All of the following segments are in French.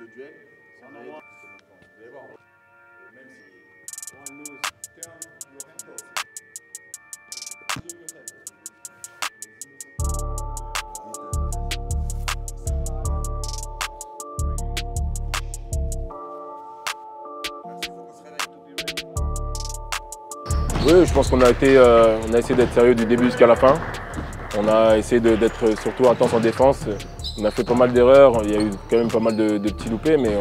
de duel. Vous allez voir. Même si one lose, turn your hand close. Shield your head. Oui, je pense qu'on a essayé d'être sérieux du début jusqu'à la fin. On a essayé d'être surtout intense en défense. On a fait pas mal d'erreurs, il y a eu quand même pas mal de petits loupés, mais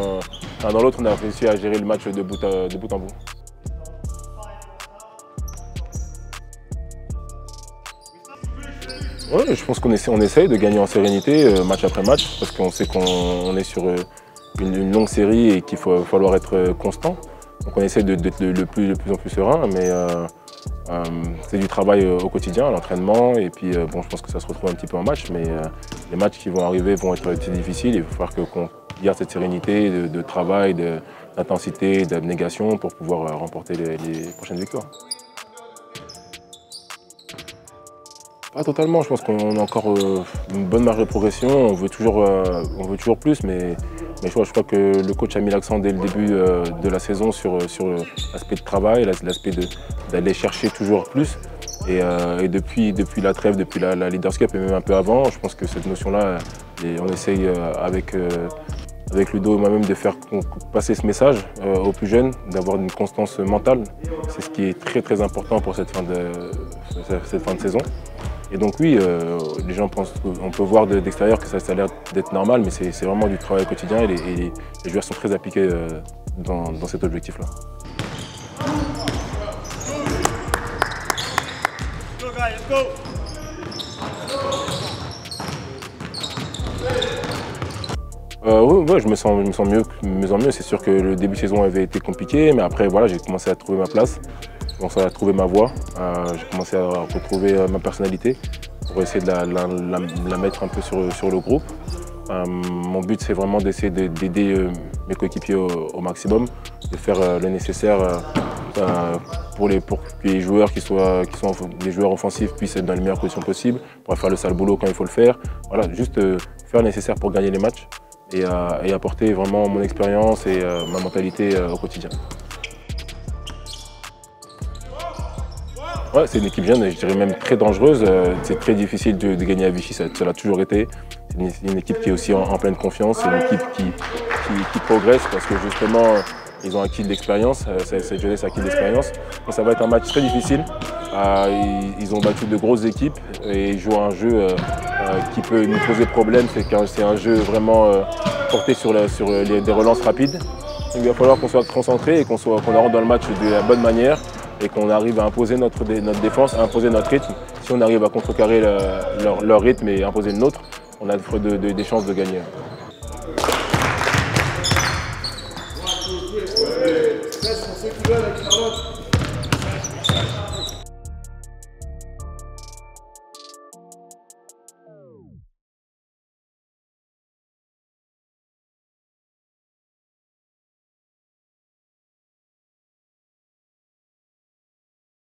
l'un dans l'autre, on a réussi à gérer le match de bout en bout. Oui, je pense qu'on essaye de gagner en sérénité, match après match, parce qu'on sait qu'on est sur une longue série et qu'il va falloir être constant. Donc on essaie d'être de plus en plus serein, mais c'est du travail au quotidien, à l'entraînement, et puis bon, je pense que ça se retrouve un petit peu en match, mais les matchs qui vont arriver vont être difficiles. Il va falloir qu'on garde cette sérénité de travail, d'intensité, d'abnégation pour pouvoir remporter les prochaines victoires. Pas totalement, je pense qu'on a encore une bonne marge de progression, on veut toujours plus, mais je crois que le coach a mis l'accent dès le début de la saison sur l'aspect de travail, l'aspect d'aller chercher toujours plus. Et depuis la trêve, depuis la Leaders Cup et même un peu avant, je pense que cette notion-là, on essaye avec Ludo et moi-même de faire passer ce message aux plus jeunes, d'avoir une constance mentale. C'est ce qui est très très important pour cette fin de saison. Et donc oui, les gens pensent qu'on peut voir d'extérieur que ça a l'air d'être normal, mais c'est vraiment du travail quotidien et les joueurs sont très appliqués dans cet objectif-là. Oui, je me sens mieux en mieux. C'est sûr que le début de saison avait été compliqué, mais après voilà, j'ai commencé à trouver ma place. J'ai commencé à trouver ma voie, j'ai commencé à retrouver ma personnalité pour essayer de la mettre un peu sur le groupe. Mon but, c'est vraiment d'essayer d'aider mes coéquipiers au maximum, de faire le nécessaire pour que les joueurs qui sont des joueurs offensifs puissent être dans les meilleures conditions possibles, pour faire le sale boulot quand il faut le faire. Voilà, juste faire le nécessaire pour gagner les matchs et apporter vraiment mon expérience et ma mentalité au quotidien. Ouais, c'est une équipe jeune, je dirais même très dangereuse. C'est très difficile de gagner à Vichy, ça l'a toujours été. C'est une équipe qui est aussi en pleine confiance, c'est une équipe qui progresse parce que justement, ils ont acquis de l'expérience, cette jeunesse a acquis de l'expérience. Donc ça va être un match très difficile. Ils ont battu de grosses équipes et ils jouent un jeu qui peut nous poser problème. C'est un jeu vraiment porté sur des relances rapides. Il va falloir qu'on soit concentré et qu'on rentre dans le match de la bonne manière et qu'on arrive à imposer notre défense, à imposer notre rythme. Si on arrive à contrecarrer leur rythme et imposer le nôtre, on a des chances de gagner. Reste pour ceux qui veulent avec la